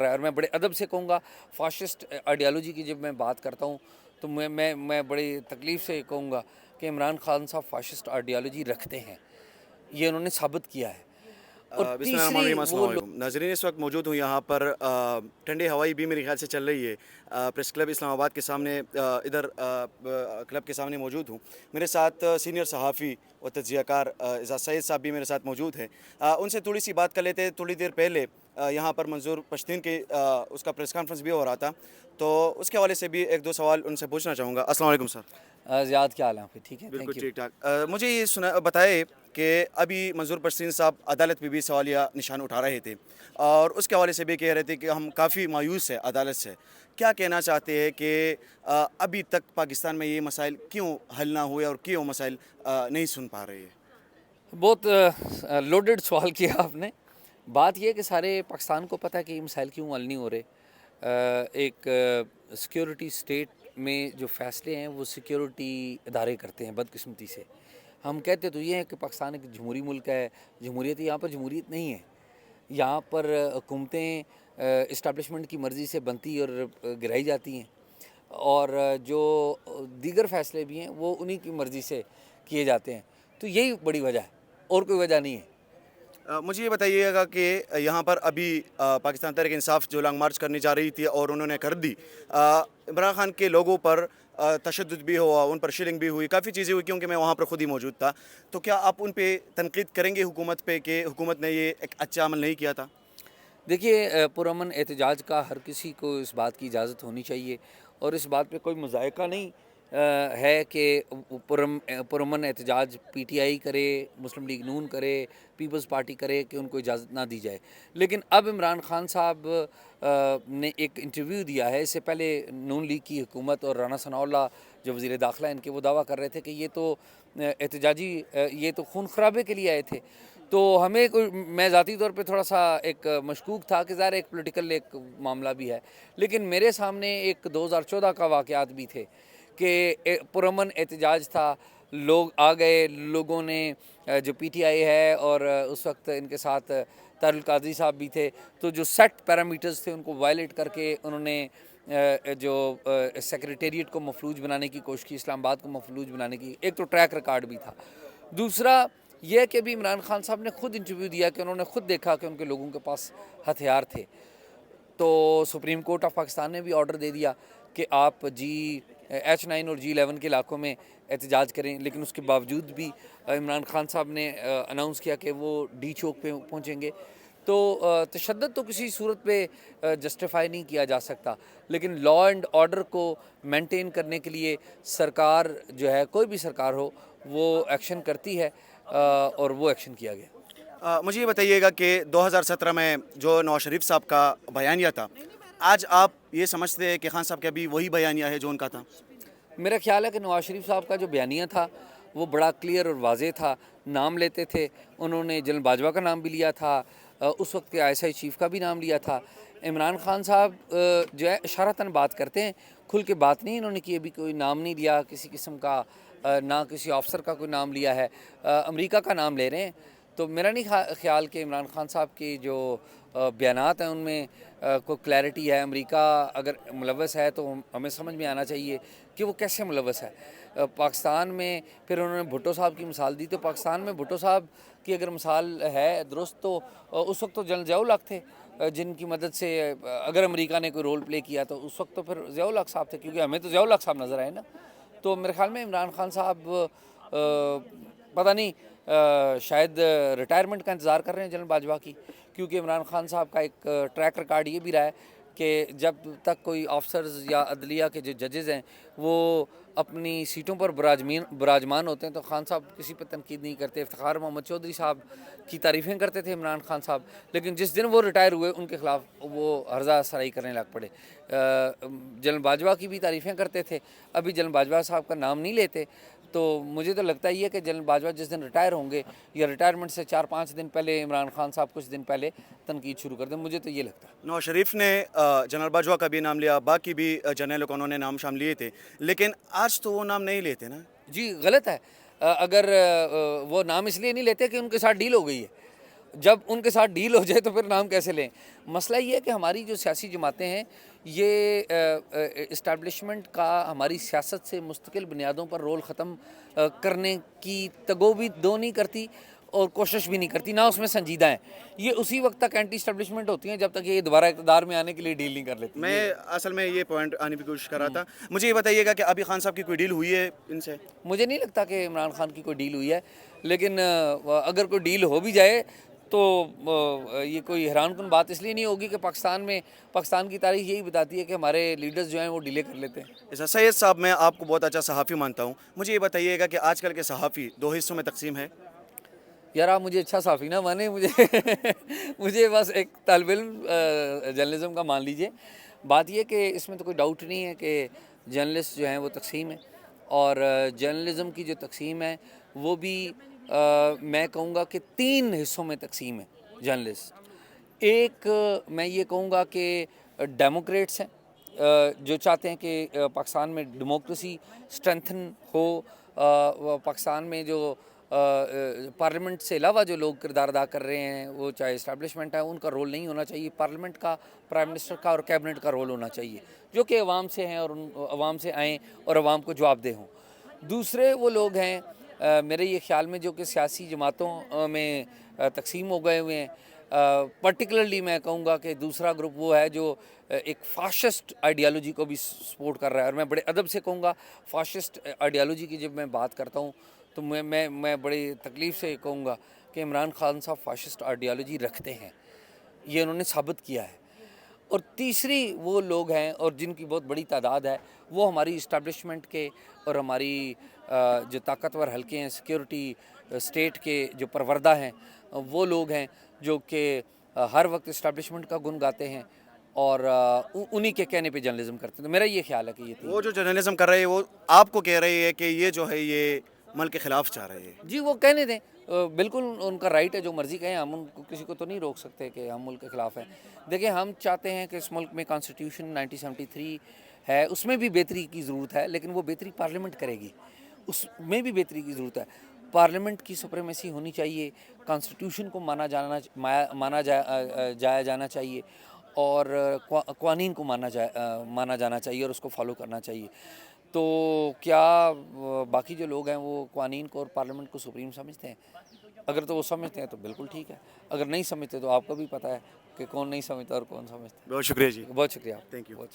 रहा है। और मैं बड़े अदब से कहूँगा, फाशिस्ट आइडियोलॉजी की जब मैं बात करता हूँ तो मैं बड़ी तकलीफ़ से कहूँगा कि इमरान खान साहब फाशिस्ट आइडियोलॉजी रखते हैं, ये उन्होंने साबित किया है। और तीसरी बिस्मिल्लाहिर्रहमानिर्रहीम, वो अस्सलाम वालेकुम नाज़रीन। इस वक्त मौजूद हूँ यहाँ पर ठंडी हवाई भी मेरे ख्याल से चल रही है प्रेस क्लब इस्लामाबाद के सामने, इधर क्लब के सामने मौजूद हूँ। मेरे साथ सीनियर सहाफ़ी और तज्ज़ियाकार एजाज़ सईद साहब भी मेरे साथ मौजूद हैं। उनसे थोड़ी सी बात कर लेते हैं। थोड़ी देर पहले यहाँ पर मंजूर पश्तीन के उसका प्रेस कॉन्फ्रेंस भी हो रहा था, तो उसके हवाले से भी एक दो सवाल उनसे पूछना चाहूँगा। अस्सलाम वालेकुम सर। ज़ियाद क्या हाल है आपके? ठीक है, बिल्कुल थैंक यू। ठीक ठाक। मुझे ये सुना बताएं कि अभी मंजूर परसीन साहब अदालत में भी सवालिया निशान उठा रहे थे और उसके हवाले से भी कह रहे थे कि हम काफ़ी मायूस हैं अदालत से। क्या कहना चाहते हैं कि अभी तक पाकिस्तान में ये मसाइल क्यों हल ना हुए और क्यों मसाइल नहीं सुन पा रहे हैं? बहुत लोडेड सवाल किया आपने। बात यह है कि सारे पाकिस्तान को पता है कि ये मसाइल क्यों हल नहीं हो रहे। एक सिक्योरिटी स्टेट में जो फ़ैसले हैं वो सिक्योरिटी इदारे करते हैं बदकिस्मती से। हम कहते तो ये हैं कि पाकिस्तान एक जमहूरी मुल्क है, जमहूरियत, यहाँ पर जमहूरियत नहीं है। यहाँ पर हुकूमतें इस्टेब्लिशमेंट की मर्ज़ी से बनती और गिराई जाती हैं, और जो दीगर फ़ैसले भी हैं वो उन्हीं की मर्ज़ी से किए जाते हैं। तो यही बड़ी वजह है, और कोई वजह नहीं है। मुझे ये बताइएगा कि यहाँ पर अभी पाकिस्तान तहरीक इंसाफ जो लॉन्ग मार्च करने जा रही थी और उन्होंने कर दी, इमरान खान के लोगों पर तशद्दुद भी हुआ, उन पर शिलिंग भी हुई, काफ़ी चीज़ें हुई, क्योंकि मैं वहाँ पर खुद ही मौजूद था। तो क्या आप उन पे तनकीद करेंगे हुकूमत पे कि हुकूमत ने ये एक अच्छा अमल नहीं किया था? देखिए, पुरअमन एहतजाज का हर किसी को इस बात की इजाज़त होनी चाहिए, और इस बात पे कोई मज़ायक़ा नहीं है कि पुरअमन एहतजाज पीटीआई करे, मुस्लिम लीग नून करे, पीपल्स पार्टी करे, कि उनको इजाज़त ना दी जाए। लेकिन अब इमरान खान साहब ने एक इंटरव्यू दिया है। इससे पहले नून लीग की हुकूमत और राना सनाउल्लाह जो वज़ीर दाखिला इनके, वो दावा कर रहे थे कि ये तो एहतजाजी ये तो खून खराबे के लिए आए थे। तो हमें कोई, मैं ज़ाती तौर पे थोड़ा सा एक मशकूक था कि ज़ाहिर एक पॉलिटिकल एक मामला भी है, लेकिन मेरे सामने एक 2014 का वाक़यात भी थे कि पुरअमन एहतजाज था, लोग आ गए, लोगों ने जो पीटीआई है और उस वक्त इनके साथ तारुल कादरी साहब भी थे, तो जो सेट पैरामीटर्स थे उनको वायलेट करके उन्होंने जो सेक्रेटेरिएट को मफलूज बनाने की कोशिश की, इस्लामाबाद को मफलूज बनाने की। एक तो ट्रैक रिकॉर्ड भी था। दूसरा यह कि अभी इमरान खान साहब ने खुद इंटरव्यू दिया कि उन्होंने खुद देखा कि उनके लोगों के पास हथियार थे। तो सुप्रीम कोर्ट ऑफ पाकिस्तान ने भी ऑर्डर दे दिया कि आप H9 और G11 के इलाकों में एहतजाज करें, लेकिन उसके बावजूद भी इमरान खान साहब ने अनाउंस किया कि वो डी चौक पे पहुँचेंगे। तो तशद्दुद तो किसी सूरत पे जस्टिफाई नहीं किया जा सकता, लेकिन लॉ एंड ऑर्डर को मेंटेन करने के लिए सरकार जो है, कोई भी सरकार हो, वो एक्शन करती है, और वो एक्शन किया गया। मुझे ये बताइएगा कि 2017 में जो नवाज शरीफ साहब का बयानिया था, आज आप ये समझते हैं कि खान साहब का भी वही बयानिया है जो उनका था? मेरा ख्याल है कि नवाज शरीफ साहब का जो बयानिया था वो बड़ा क्लियर और वाज़ेह था। नाम लेते थे, उन्होंने जनरल बाजवा का नाम भी लिया था, उस वक्त के आईएसआई चीफ का भी नाम लिया था। इमरान खान साहब जो है इशारतन बात करते हैं, खुल के बात नहीं इन्होंने की, अभी कोई नाम नहीं लिया किसी किस्म का, ना किसी ऑफिसर का कोई नाम लिया है, अमेरिका का नाम ले रहे हैं। तो मेरा नहीं ख्याल कि इमरान खान साहब की जो बयानात हैं उनमें कोई क्लैरिटी है। अमेरिका अगर मुलव्वस है तो हमें समझ में आना चाहिए कि वो कैसे मुलव्वस है। पाकिस्तान में फिर उन्होंने भुट्टो साहब की मिसाल दी, तो पाकिस्तान में भुट्टो साहब की अगर मिसाल है दुरुस्त, तो उस वक्त तो जनरल ज़िया-उल हक थे, जिनकी मदद से अगर अमेरिका ने कोई रोल प्ले किया तो उस वक्त तो फिर ज़िया-उल हक साहब थे, क्योंकि हमें तो ज़िया-उल हक साहब नज़र आए ना। तो मेरे ख्याल में इमरान खान साहब पता नहीं, शायद रिटायरमेंट का इंतज़ार कर रहे हैं जनरल बाजवा की, क्योंकि इमरान खान साहब का एक ट्रैक रिकॉर्ड ये भी रहा है कि जब तक कोई ऑफिसर्स या अदलिया के जो जजेज़ हैं वो अपनी सीटों पर बराजमान होते हैं, तो खान साहब किसी पर तनकीद नहीं करते। इफ्तिखार मोहम्मद चौधरी साहब की तारीफ़ें करते थे इमरान खान साहब, लेकिन जिस दिन वो रिटायर हुए उनके ख़िलाफ़ वो हर्जा सराई करने लग पड़े। जनरल बाजवा की भी तारीफ़ें करते थे, अभी जनरल बाजवा साहब का नाम नहीं लेते। तो मुझे तो लगता ही है कि जनरल बाजवा जिस दिन रिटायर होंगे या रिटायरमेंट से 4-5 दिन पहले इमरान खान साहब कुछ दिन पहले तनकीद शुरू कर दें, मुझे तो ये लगता है। नवाज शरीफ ने जनरल बाजवा का भी नाम लिया, बाकी भी जनरलों का उन्होंने नाम शाम लिए थे, लेकिन आज तो वो नाम नहीं लेते ना। जी, गलत है। अगर वो नाम इसलिए नहीं लेते कि उनके साथ डील हो गई है, जब उनके साथ डील हो जाए तो फिर नाम कैसे लें। मसला ये है कि हमारी जो सियासी जमातें हैं ये इस्टेब्लिशमेंट का हमारी सियासत से मुस्तकिल बुनियादों पर रोल ख़त्म करने की तगोदो नहीं करती और कोशिश भी नहीं करती, ना उसमें संजीदा है। ये उसी वक्त तक एंटी इस्टेब्लिशमेंट होती हैं जब तक ये दोबारा इक़्तिदार में आने के लिए डील नहीं कर लेती। मैं असल में ये पॉइंट आने की कोशिश कर रहा था। मुझे ये बताइएगा कि अभी खान साहब की कोई डील हुई है इनसे? मुझे नहीं लगता कि इमरान खान की कोई डील हुई है, लेकिन अगर कोई डील हो भी जाए तो ये कोई हैरानकुन बात इसलिए नहीं होगी कि पाकिस्तान की तारीख यही बताती है कि हमारे लीडर्स जो हैं वो डिले कर लेते हैं। ऐसा सैयद साहब, मैं आपको बहुत अच्छा सहाफ़ी मानता हूँ। मुझे ये बताइएगा कि आजकल के सहाफ़ी दो हिस्सों में तकसीम है। यार आप मुझे अच्छा साफ़ी ना माने, मुझे मुझे बस एक तालिब इल्म जर्नलिज़म का मान लीजिए। बात ये कि इसमें तो कोई डाउट नहीं है कि जर्नलिस्ट जो हैं वो तकसीम है, और जर्नलिज़म की जो तकसीम है वो भी मैं कहूँगा कि 3 हिस्सों में तकसीम है जर्नलिस्ट। एक मैं ये कहूँगा कि डेमोक्रेट्स हैं जो चाहते हैं कि पाकिस्तान में डेमोक्रेसी स्ट्रेंथन हो, पाकिस्तान में जो पार्लियामेंट से अलावा जो लोग किरदार अदा कर रहे हैं वो चाहे इस्टेब्लिशमेंट है, उनका रोल नहीं होना चाहिए। पार्लियामेंट का, प्राइम मिनिस्टर का और कैबिनेट का रोल होना चाहिए जो कि अवाम से हैं और उन अवाम से आएँ और अवाम को जवाबदेह हों। दूसरे वो लोग हैं मेरे ये ख्याल में जो कि सियासी जमातों में तकसीम हो गए हुए हैं। पर्टिकुलरली मैं कहूँगा कि दूसरा ग्रुप वो है जो एक फाशिस्ट आइडियालॉजी को भी सपोर्ट कर रहा है, और मैं बड़े अदब से कहूँगा फाशिस्ट आइडियालॉजी की जब मैं बात करता हूँ तो मैं बड़ी तकलीफ़ से कहूँगा कि इमरान खान साहब फाशिस्ट आइडियालॉजी रखते हैं, ये उन्होंने साबित किया है। और तीसरी वो लोग हैं और जिनकी बहुत बड़ी तादाद है, वो हमारी इस्टेब्लिशमेंट के और हमारी जो ताकतवर हलके हैं सिक्योरिटी स्टेट के जो परवरदा हैं, वो लोग हैं जो कि हर वक्त इस्टेब्लिशमेंट का गुण गाते हैं और उन्हीं के कहने पे जर्नलिज्म करते हैं। तो मेरा ये ख्याल है कि ये वो जो जर्नलिज्म कर रहे हैं वो आपको कह रही है कि ये जो है ये मुल्क के ख़िलाफ़ जा रहे हैं। जी, वो कहने दें, बिल्कुल उनका राइट है, जो मर्ज़ी कहें, हम उनको किसी को तो नहीं रोक सकते कि हम मुल्क के ख़िलाफ़ हैं। देखिए, हम चाहते हैं कि इस मुल्क में कॉन्स्टिट्यूशन 1973 है, उसमें भी बेहतरी की ज़रूरत है, लेकिन वो बेहतरी पार्लियामेंट करेगी, उसमें भी बेहतरी की ज़रूरत है। पार्लियामेंट की सुप्रीमेसी होनी चाहिए, कॉन्स्टिट्यूशन को जाया जाना चाहिए, और क़वानीन को माना जाना चाहिए और उसको फॉलो करना चाहिए। तो क्या बाकी जो लोग हैं वो क़वानीन को और पार्लियामेंट को सुप्रीम समझते हैं? अगर तो वो समझते हैं तो बिल्कुल ठीक है, अगर नहीं समझते तो आपको भी पता है कि कौन नहीं समझता और कौन समझता है। बहुत शुक्रिया जी। बहुत शुक्रिया। Thank you. बहुत